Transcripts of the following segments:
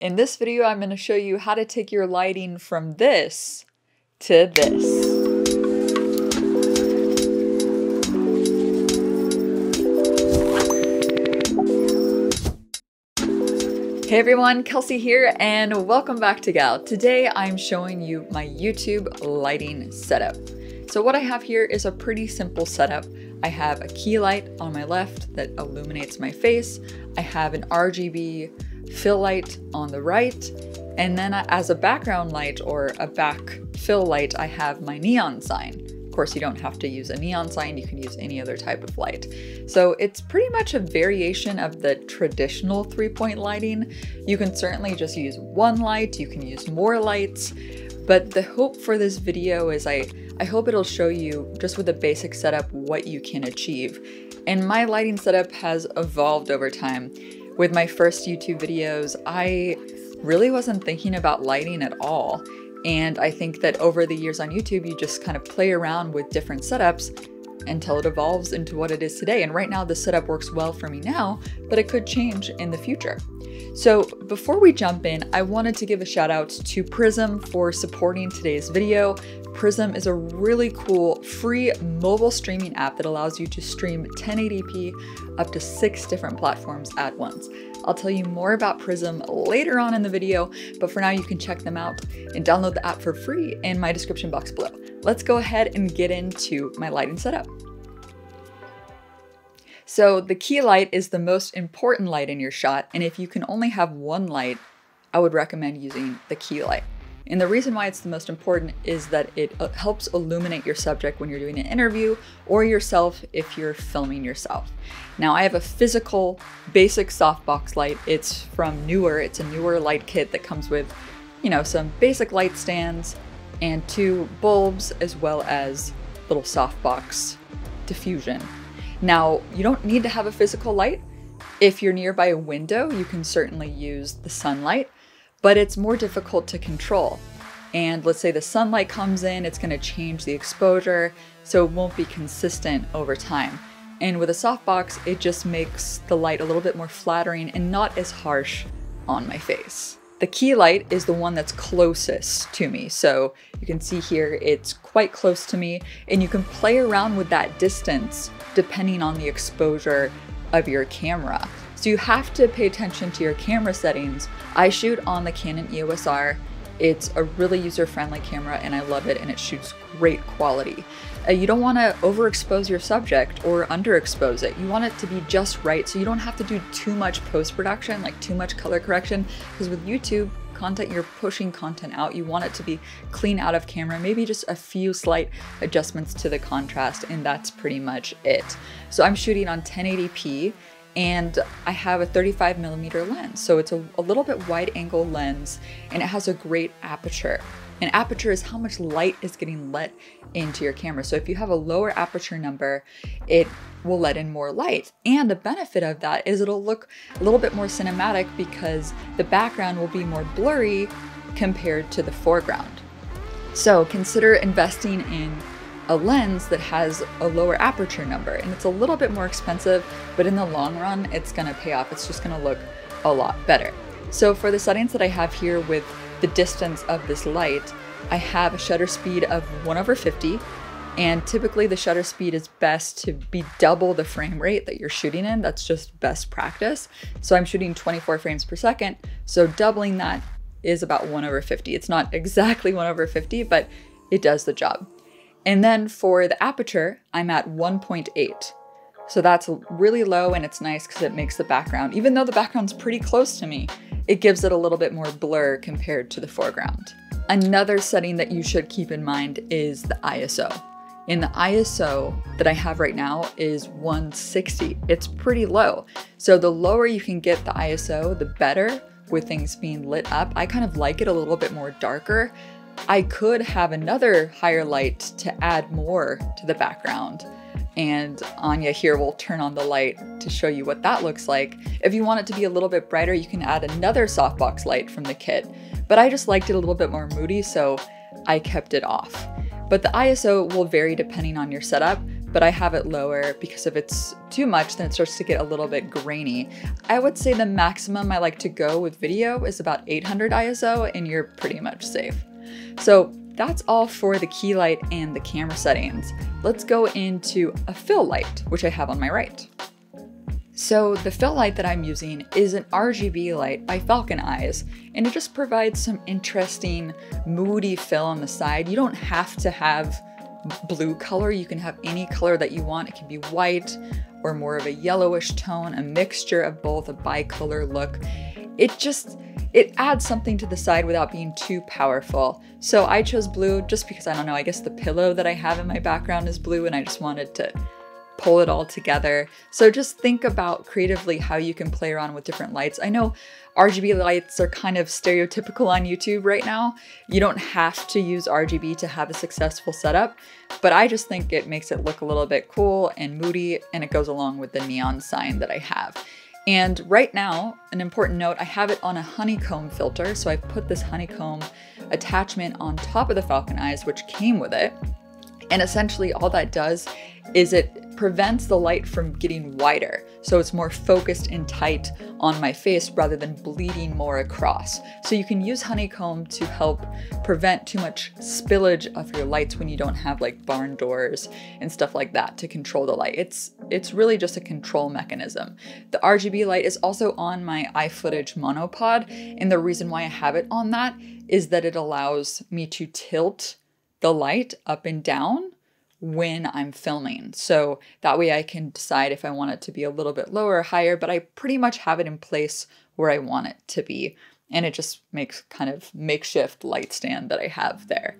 In this video, I'm going to show you how to take your lighting from this to this. Hey everyone, Kelsey here, and welcome back to Gal. Today I'm showing you my YouTube lighting setup. So what I have here is a pretty simple setup. I have a key light on my left that illuminates my face. I have an RGB fill light on the right. And then as a background light or a back fill light, I have my neon sign. Of course, you don't have to use a neon sign, you can use any other type of light. So it's pretty much a variation of the traditional 3-point lighting. You can certainly just use one light, you can use more lights, but the hope for this video is I hope it'll show you just with a basic setup what you can achieve. And my lighting setup has evolved over time. With my first YouTube videos, I really wasn't thinking about lighting at all. And I think that over the years on YouTube, you just kind of play around with different setups until it evolves into what it is today. And right now the setup works well for me now, but it could change in the future. So before we jump in, I wanted to give a shout out to PRISM for supporting today's video. PRISM is a really cool free mobile streaming app that allows you to stream 1080p up to 6 different platforms at once. I'll tell you more about PRISM later on in the video, but for now you can check them out and download the app for free in my description box below. Let's go ahead and get into my lighting setup. So the key light is the most important light in your shot, and if you can only have one light, I would recommend using the key light. And the reason why it's the most important is that it helps illuminate your subject when you're doing an interview or yourself if you're filming yourself. Now I have a physical basic softbox light. It's from Newer. It's a Newer light kit that comes with, you know, some basic light stands and 2 bulbs as well as little softbox diffusion. Now you don't need to have a physical light. If you're nearby a window, you can certainly use the sunlight, but it's more difficult to control. And let's say the sunlight comes in, it's going to change the exposure, so it won't be consistent over time. And with a softbox, it just makes the light a little bit more flattering and not as harsh on my face. The key light is the one that's closest to me. So you can see here, it's quite close to me, and you can play around with that distance depending on the exposure of your camera. So you have to pay attention to your camera settings. I shoot on the Canon EOS R. It's a really user-friendly camera and I love it, and it shoots great quality. You don't want to overexpose your subject or underexpose it. You want it to be just right, so you don't have to do too much post-production, like too much color correction, because with YouTube content, you're pushing content out. You want it to be clean out of camera, maybe just a few slight adjustments to the contrast, and that's pretty much it. So I'm shooting on 1080p, and I have a 35mm lens. So it's a little bit wide angle lens, and it has a great aperture. An aperture is how much light is getting let into your camera. So if you have a lower aperture number, it will let in more light. And the benefit of that is it'll look a little bit more cinematic because the background will be more blurry compared to the foreground. So consider investing in a lens that has a lower aperture number, and it's a little bit more expensive, but in the long run, it's gonna pay off. It's just gonna look a lot better. So for the settings that I have here with the distance of this light, I have a shutter speed of 1/50, and typically the shutter speed is best to be double the frame rate that you're shooting in. That's just best practice. So I'm shooting 24 frames per second, so doubling that is about 1/50. It's not exactly 1/50, but it does the job. And then for the aperture, I'm at 1.8. So that's really low, and it's nice because it makes the background, even though the background's pretty close to me, it gives it a little bit more blur compared to the foreground. Another setting that you should keep in mind is the ISO. And the ISO that I have right now is 160. It's pretty low. So the lower you can get the ISO, the better with things being lit up. I kind of like it a little bit more darker. I could have another higher light to add more to the background. And Anya here will turn on the light to show you what that looks like. If you want it to be a little bit brighter, you can add another softbox light from the kit. But I just liked it a little bit more moody, so I kept it off. But the ISO will vary depending on your setup, but I have it lower because if it's too much, then it starts to get a little bit grainy. I would say the maximum I like to go with video is about 800 ISO, and you're pretty much safe. So that's all for the key light and the camera settings. Let's go into a fill light, which I have on my right. So the fill light that I'm using is an RGB light by Falcon Eyes, and it just provides some interesting moody fill on the side. You don't have to have blue color, you can have any color that you want. It can be white or more of a yellowish tone, a mixture of both, a bicolor look. It adds something to the side without being too powerful. So I chose blue just because, I don't know, I guess the pillow that I have in my background is blue and I just wanted to pull it all together. So just think about creatively how you can play around with different lights. I know RGB lights are kind of stereotypical on YouTube right now. You don't have to use RGB to have a successful setup, but I just think it makes it look a little bit cool and moody, and it goes along with the neon sign that I have. And right now, an important note, I have it on a honeycomb filter. So I've put this honeycomb attachment on top of the Falcon Eyes, which came with it. And essentially all that does is it prevents the light from getting wider. So it's more focused and tight on my face rather than bleeding more across. So you can use honeycomb to help prevent too much spillage of your lights when you don't have like barn doors and stuff like that to control the light. It's really just a control mechanism. The RGB light is also on my iFootage monopod, and the reason why I have it on that is that it allows me to tilt the light up and down when I'm filming. So that way I can decide if I want it to be a little bit lower or higher, but I pretty much have it in place where I want it to be. And it just makes kind of makeshift light stand that I have there.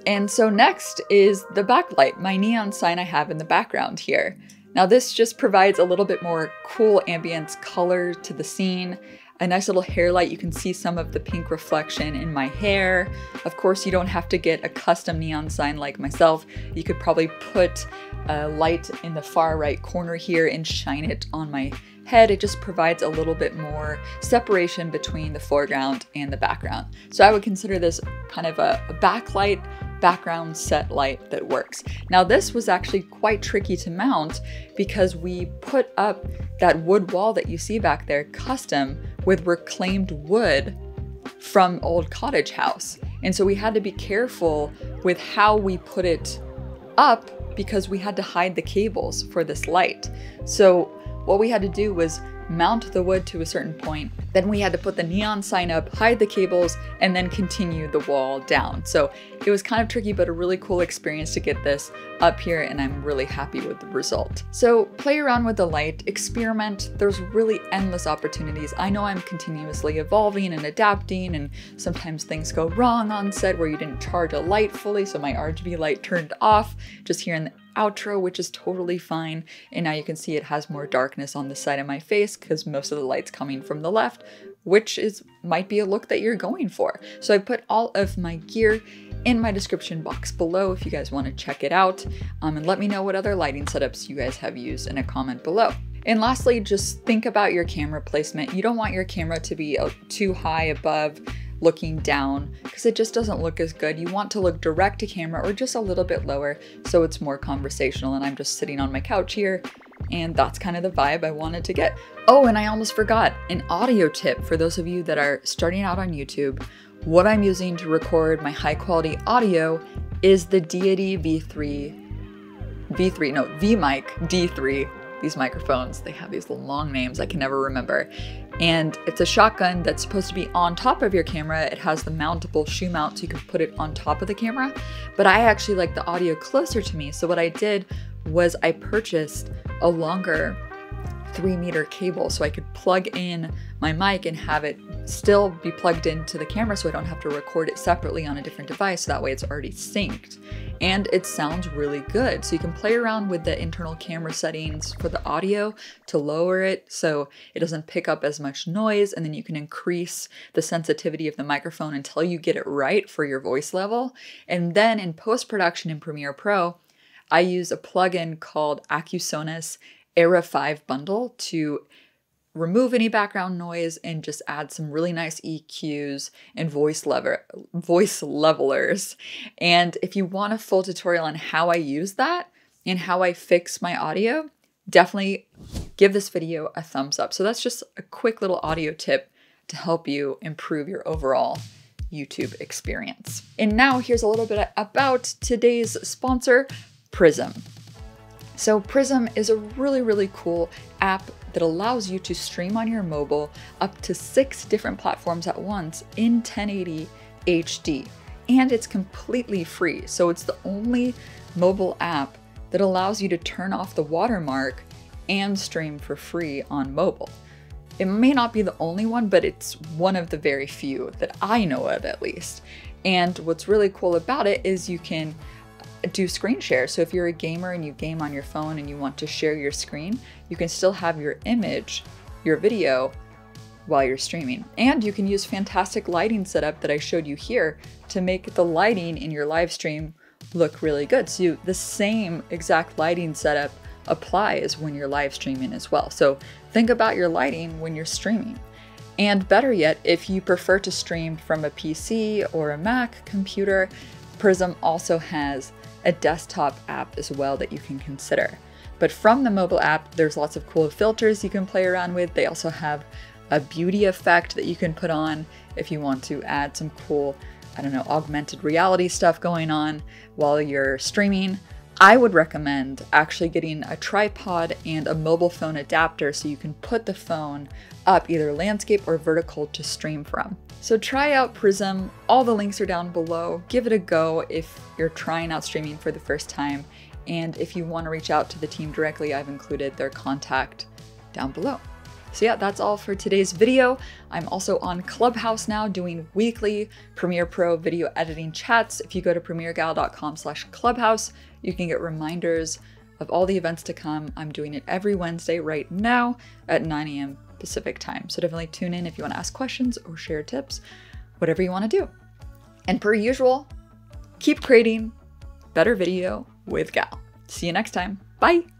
And so next is the backlight, my neon sign I have in the background here. Now this just provides a little bit more cool ambience color to the scene. A nice little hair light. You can see some of the pink reflection in my hair. Of course, you don't have to get a custom neon sign like myself. You could probably put a light in the far right corner here and shine it on my head. It just provides a little bit more separation between the foreground and the background. So I would consider this kind of a backlight, background set light that works. Now this was actually quite tricky to mount because we put up that wood wall that you see back there custom with reclaimed wood from old cottage house. And so we had to be careful with how we put it up because we had to hide the cables for this light. So what we had to do was mount the wood to a certain point, then we had to put the neon sign up, hide the cables, and then continue the wall down. So it was kind of tricky, but a really cool experience to get this up here, and I'm really happy with the result. So play around with the light, experiment. There's really endless opportunities. I know I'm continuously evolving and adapting, and sometimes things go wrong on set where you didn't charge a light fully, so my RGB light turned off just here in the outro, which is totally fine. And now you can see it has more darkness on the side of my face because most of the light's coming from the left, which might be a look that you're going for. So I put all of my gear in my description box below if you guys want to check it out, and let me know what other lighting setups you guys have used in a comment below. And lastly, just think about your camera placement. You don't want your camera to be too high above looking down because it just doesn't look as good. You want to look direct to camera or just a little bit lower so it's more conversational, and I'm just sitting on my couch here and that's kind of the vibe I wanted to get. Oh, and I almost forgot an audio tip for those of you that are starting out on YouTube. What I'm using to record my high quality audio is the Deity VMic D3. These microphones, they have these long names I can never remember. And it's a shotgun that's supposed to be on top of your camera. It has the mountable shoe mount so you can put it on top of the camera. But I actually like the audio closer to me. So what I did was I purchased a longer 3-meter cable so I could plug in my mic and have it still be plugged into the camera so I don't have to record it separately on a different device. So that way it's already synced. And it sounds really good. So you can play around with the internal camera settings for the audio to lower it so it doesn't pick up as much noise, and then you can increase the sensitivity of the microphone until you get it right for your voice level. And then in post-production in Premiere Pro, I use a plugin called Acusonus Era 5 Bundle to remove any background noise and just add some really nice EQs and voice levelers. And if you want a full tutorial on how I use that, and how I fix my audio, definitely give this video a thumbs up. So that's just a quick little audio tip to help you improve your overall YouTube experience. And now here's a little bit about today's sponsor, PRISM. So PRISM is a really, really cool app that allows you to stream on your mobile up to 6 different platforms at once in 1080 HD. And it's completely free. So it's the only mobile app that allows you to turn off the watermark and stream for free on mobile. It may not be the only one, but it's one of the very few that I know of, at least. And what's really cool about it is you can do screen share. So if you're a gamer and you game on your phone and you want to share your screen, you can still have your image, your video, while you're streaming. And you can use fantastic lighting setup that I showed you here to make the lighting in your live stream look really good. So the same exact lighting setup applies when you're live streaming as well. So think about your lighting when you're streaming. And better yet, if you prefer to stream from a PC or a Mac computer, PRISM also has a desktop app as well that you can consider. But from the mobile app, there's lots of cool filters you can play around with. They also have a beauty effect that you can put on if you want to add some cool, I don't know, augmented reality stuff going on while you're streaming. I would recommend actually getting a tripod and a mobile phone adapter so you can put the phone up either landscape or vertical to stream from. So try out PRISM. All the links are down below. Give it a go if you're trying out streaming for the first time. And if you want to reach out to the team directly, I've included their contact down below. So yeah, that's all for today's video. I'm also on Clubhouse now doing weekly Premiere Pro video editing chats. If you go to premieregal.com/clubhouse, you can get reminders of all the events to come. I'm doing it every Wednesday right now at 9 a.m. Pacific time. So definitely tune in if you want to ask questions or share tips, whatever you want to do. And per usual, keep creating better video with Gal. See you next time. Bye.